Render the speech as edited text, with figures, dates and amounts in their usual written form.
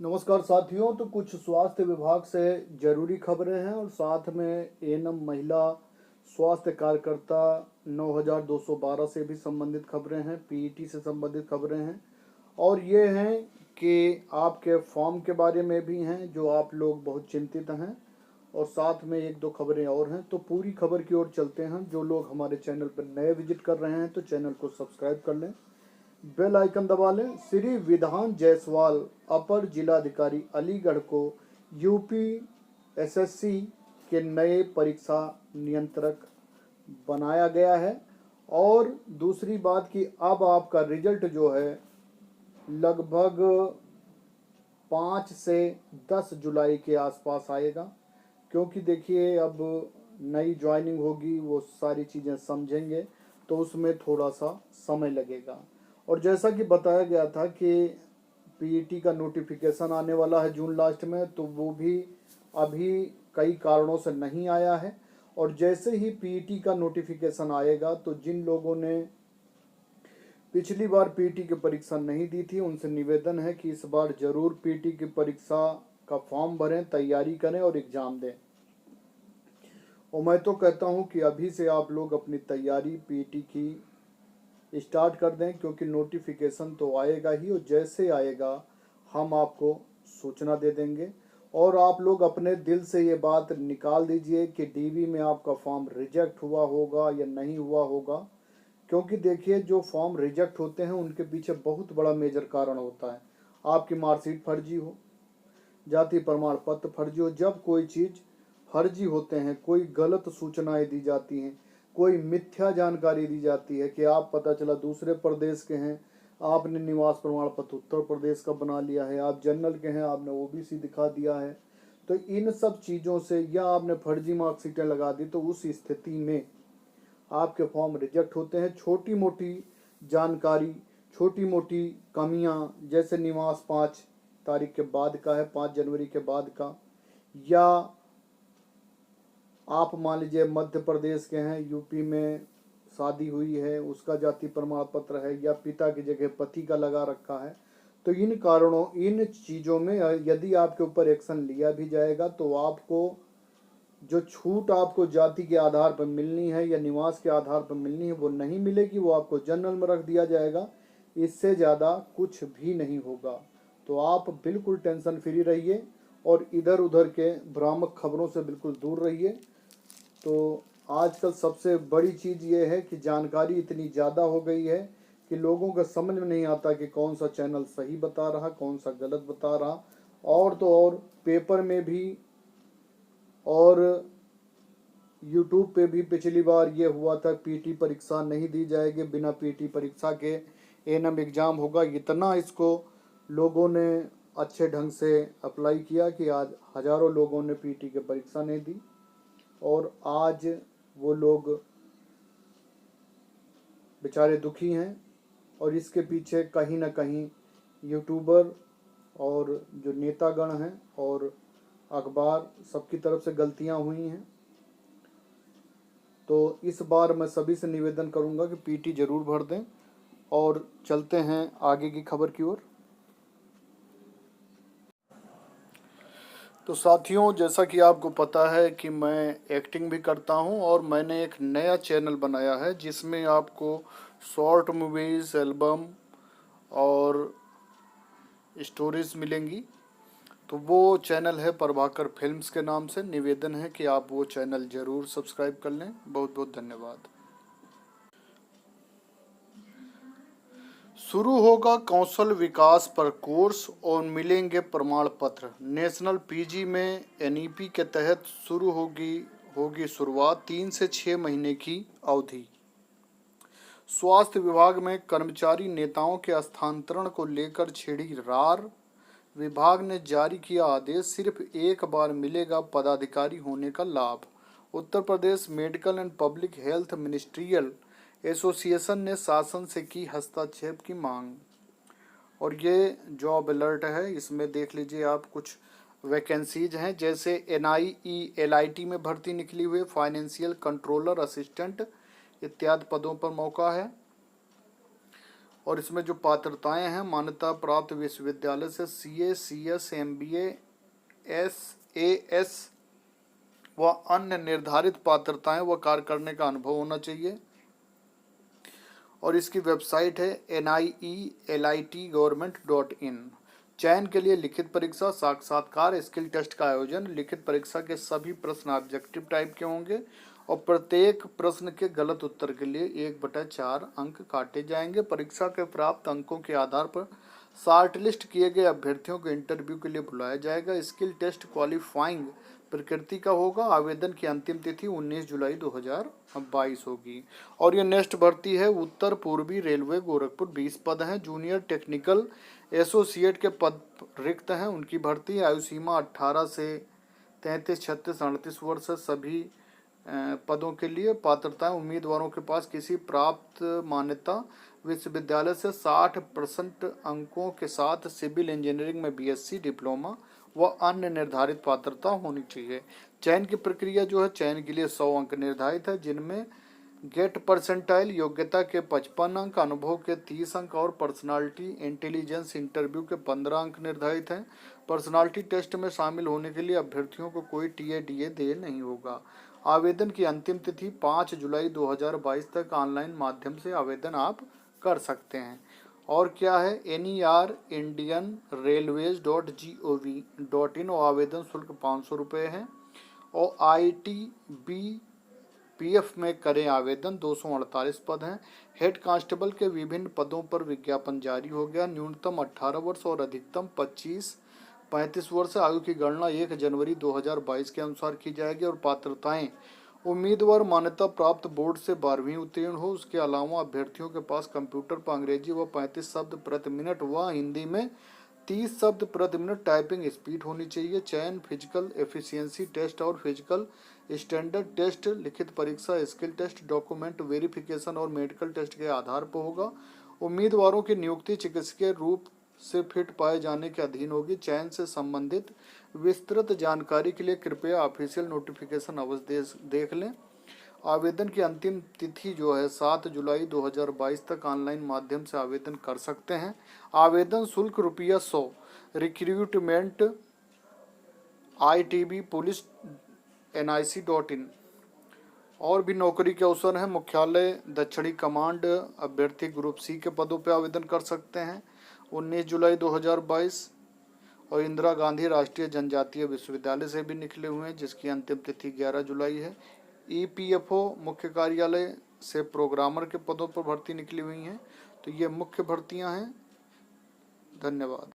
नमस्कार साथियों। तो कुछ स्वास्थ्य विभाग से जरूरी खबरें हैं और साथ में एएनएम महिला स्वास्थ्य कार्यकर्ता 9212 से भी संबंधित खबरें हैं, पीईटी से संबंधित खबरें हैं और ये हैं कि आपके फॉर्म के बारे में भी हैं जो आप लोग बहुत चिंतित हैं, और साथ में एक दो खबरें और हैं। तो पूरी खबर की ओर चलते हैं। जो लोग हमारे चैनल पर नए विजिट कर रहे हैं तो चैनल को सब्सक्राइब कर लें, बेल आइकन दबा लें। श्री विधान जायसवाल अपर जिलाधिकारी अलीगढ़ को यूपी एसएससी के नए परीक्षा नियंत्रक बनाया गया है। और दूसरी बात कि अब आपका रिजल्ट जो है लगभग 5 से 10 जुलाई के आसपास आएगा, क्योंकि देखिए अब नई ज्वाइनिंग होगी, वो सारी चीज़ें समझेंगे तो उसमें थोड़ा सा समय लगेगा। और जैसा कि बताया गया था कि पीईटी का नोटिफिकेशन आने वाला है जून लास्ट में, तो वो भी अभी कई कारणों से नहीं आया है। और जैसे ही पीईटी का नोटिफिकेशन आएगा तो जिन लोगों ने पिछली बार पीटी की परीक्षा नहीं दी थी उनसे निवेदन है कि इस बार जरूर पीटी की परीक्षा का फॉर्म भरें, तैयारी करें और एग्ज़ाम दें। और मैं तो कहता हूं कि अभी से आप लोग अपनी तैयारी पीटी की स्टार्ट कर दें, क्योंकि नोटिफिकेशन तो आएगा ही और जैसे आएगा हम आपको सूचना दे देंगे। और आप लोग अपने दिल से ये बात निकाल दीजिए कि डीवी में आपका फॉर्म रिजेक्ट हुआ होगा या नहीं हुआ होगा, क्योंकि देखिए जो फॉर्म रिजेक्ट होते हैं उनके पीछे बहुत बड़ा मेजर कारण होता है। आपकी मार्कशीट फर्जी हो, जाति प्रमाण पत्र फर्जी हो। जब कोई चीज़ फर्जी होते हैं, कोई गलत सूचनाएं दी जाती हैं, कोई मिथ्या जानकारी दी जाती है कि आप पता चला दूसरे प्रदेश के हैं, आपने निवास प्रमाण पत्र उत्तर प्रदेश का बना लिया है, आप जनरल के हैं, आपने ओबीसी दिखा दिया है, तो इन सब चीज़ों से या आपने फर्जी मार्कशीटें लगा दी, तो उस स्थिति में आपके फॉर्म रिजेक्ट होते हैं। छोटी मोटी जानकारी, छोटी मोटी कमियां, जैसे निवास 5 तारीख के बाद का है, 5 जनवरी के बाद का, या आप मान लीजिए मध्य प्रदेश के हैं, यूपी में शादी हुई है, उसका जाति प्रमाण पत्र है, या पिता की जगह पति का लगा रखा है, तो इन कारणों, इन चीज़ों में यदि आपके ऊपर एक्शन लिया भी जाएगा तो आपको जो छूट आपको जाति के आधार पर मिलनी है या निवास के आधार पर मिलनी है वो नहीं मिलेगी, वो आपको जनरल में रख दिया जाएगा। इससे ज़्यादा कुछ भी नहीं होगा। तो आप बिल्कुल टेंशन फ्री रहिए और इधर उधर के भ्रामक खबरों से बिल्कुल दूर रहिए। तो आजकल सबसे बड़ी चीज़ ये है कि जानकारी इतनी ज़्यादा हो गई है कि लोगों को समझ में नहीं आता कि कौन सा चैनल सही बता रहा, कौन सा गलत बता रहा। और तो और पेपर में भी और यूट्यूब पे भी पिछली बार ये हुआ था, पीटी परीक्षा नहीं दी जाएगी, बिना पीटी परीक्षा के एएनएम एग्ज़ाम होगा। इतना इसको लोगों ने अच्छे ढंग से अप्लाई किया कि आज हज़ारों लोगों ने पीटी की परीक्षा नहीं दी, और आज वो लोग बेचारे दुखी हैं। और इसके पीछे कहीं ना कहीं यूट्यूबर और जो नेतागण हैं और अखबार, सबकी तरफ से गलतियां हुई हैं। तो इस बार मैं सभी से निवेदन करूंगा कि पीटी जरूर भर दें। और चलते हैं आगे की खबर की ओर। तो साथियों, जैसा कि आपको पता है कि मैं एक्टिंग भी करता हूं और मैंने एक नया चैनल बनाया है जिसमें आपको शॉर्ट मूवीज़, एल्बम और स्टोरीज मिलेंगी। तो वो चैनल है प्रभाकर फिल्म्स के नाम से। निवेदन है कि आप वो चैनल ज़रूर सब्सक्राइब कर लें। बहुत बहुत धन्यवाद। शुरू होगा कौशल विकास पर कोर्स और मिलेंगे प्रमाण पत्र। नेशनल पीजी में एनईपी के तहत शुरू होगी शुरुआत। 3 से 6 महीने की अवधि। स्वास्थ्य विभाग में कर्मचारी नेताओं के स्थानांतरण को लेकर छिड़ी रार। विभाग ने जारी किया आदेश, सिर्फ एक बार मिलेगा पदाधिकारी होने का लाभ। Uttar Pradesh medical and public health ministerial association ने शासन से की हस्तक्षेप की मांग। और ये जॉब अलर्ट है, इसमें देख लीजिए आप कुछ वैकेंसीज हैं, जैसे एनआईई में भर्ती निकली हुई, फाइनेंशियल कंट्रोलर, असिस्टेंट इत्यादि पदों पर मौका है। और इसमें जो पात्रताएं हैं, मान्यता प्राप्त विश्वविद्यालय से सीए, सीएस, एमबीए, एसएएस व अन्य निर्धारित पात्रताएं व कार्य करने का अनुभव होना चाहिए। और इसकी वेबसाइट है nielitgovernment.in। चयन के लिए लिखित परीक्षा, साक्षात्कार, स्किल टेस्ट का आयोजन। लिखित परीक्षा के सभी प्रश्न ऑब्जेक्टिव टाइप के होंगे और प्रत्येक प्रश्न के गलत उत्तर के लिए 1/4 अंक काटे जाएंगे। परीक्षा के प्राप्त अंकों के आधार पर शॉर्टलिस्ट किए गए अभ्यर्थियों को इंटरव्यू के लिए बुलाया जाएगा। स्किल टेस्ट क्वालिफाइंग प्रकृति का होगा। आवेदन की अंतिम तिथि 19 जुलाई 2022 होगी। और ये नेक्स्ट भर्ती है उत्तर पूर्वी रेलवे गोरखपुर। 20 पद हैं। जूनियर टेक्निकल एसोसिएट के पद रिक्त हैं, उनकी भर्ती। आयु सीमा 18 से 33, 36, 38 वर्ष है सभी पदों के लिए। पात्रताएं, उम्मीदवारों के पास किसी प्राप्त मान्यता विश्वविद्यालय से 60% अंकों के साथ सिविल इंजीनियरिंग में बीएससी डिप्लोमा व अन्य निर्धारित पात्रता होनी चाहिए। चयन की प्रक्रिया जो है, चयन के लिए 100 अंक निर्धारित है, जिनमें गेट परसेंटाइल योग्यता के 55 अंक, अनुभव के 30 अंक और पर्सनालिटी इंटेलिजेंस इंटरव्यू के 15 अंक निर्धारित हैं। पर्सनालिटी टेस्ट में शामिल होने के लिए अभ्यर्थियों को कोई टीए डीए नहीं होगा। आवेदन की अंतिम तिथि 5 जुलाई 2022 तक ऑनलाइन माध्यम से आवेदन आप कर सकते हैं। और क्या है, NER indianrailways.gov.in और आवेदन शुल्क 500 रुपये है। और ITBPF में करें आवेदन। 248 पद हैं। हेड कांस्टेबल के विभिन्न पदों पर विज्ञापन जारी हो गया। न्यूनतम 18 वर्ष और अधिकतम 25-35 वर्ष। आयु की गणना 1 जनवरी 2022 के अनुसार की जाएगी। और पात्रताएं, उम्मीदवार मान्यता प्राप्त बोर्ड से 12वीं उत्तीर्ण हो। उसके अलावा अभ्यर्थियों के पास कंप्यूटर पर अंग्रेजी व 35 शब्द प्रति मिनट व हिंदी में 30 शब्द प्रति मिनट टाइपिंग स्पीड होनी चाहिए। चयन फिजिकल एफिशिएंसी टेस्ट और फिजिकल स्टैंडर्ड टेस्ट, लिखित परीक्षा, स्किल टेस्ट, डॉक्यूमेंट वेरिफिकेशन और मेडिकल टेस्ट के आधार पर होगा। उम्मीदवारों की नियुक्ति चिकित्सकीय रूप से फिट पाए जाने के अधीन होगी। चयन से संबंधित विस्तृत जानकारी के लिए कृपया ऑफिशियल नोटिफिकेशन अवश्य देख लें। आवेदन की अंतिम तिथि जो है 7 जुलाई 2022 तक ऑनलाइन माध्यम से आवेदन कर सकते हैं। आवेदन शुल्क ₹100। Recruitment ITB police nic.in। और भी नौकरी के अवसर हैं। मुख्यालय दक्षिणी कमांड अभ्यर्थी ग्रुप सी के पदों पर आवेदन कर सकते हैं 19 जुलाई 2022। और इंदिरा गांधी राष्ट्रीय जनजातीय विश्वविद्यालय से भी निकले हुए हैं, जिसकी अंतिम तिथि 11 जुलाई है। EPFO मुख्य कार्यालय से प्रोग्रामर के पदों पर भर्ती निकली हुई हैं। तो ये मुख्य भर्तियां हैं। धन्यवाद।